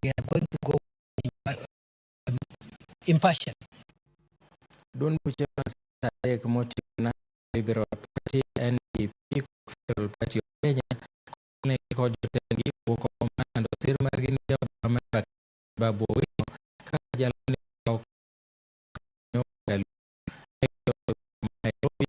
they are going to go impartial. Don't put your motive na Liberal Party and the Federal Party of Kenya na ikojotengi huko komando siri margini ya babu wino kajalani kwa Nairobi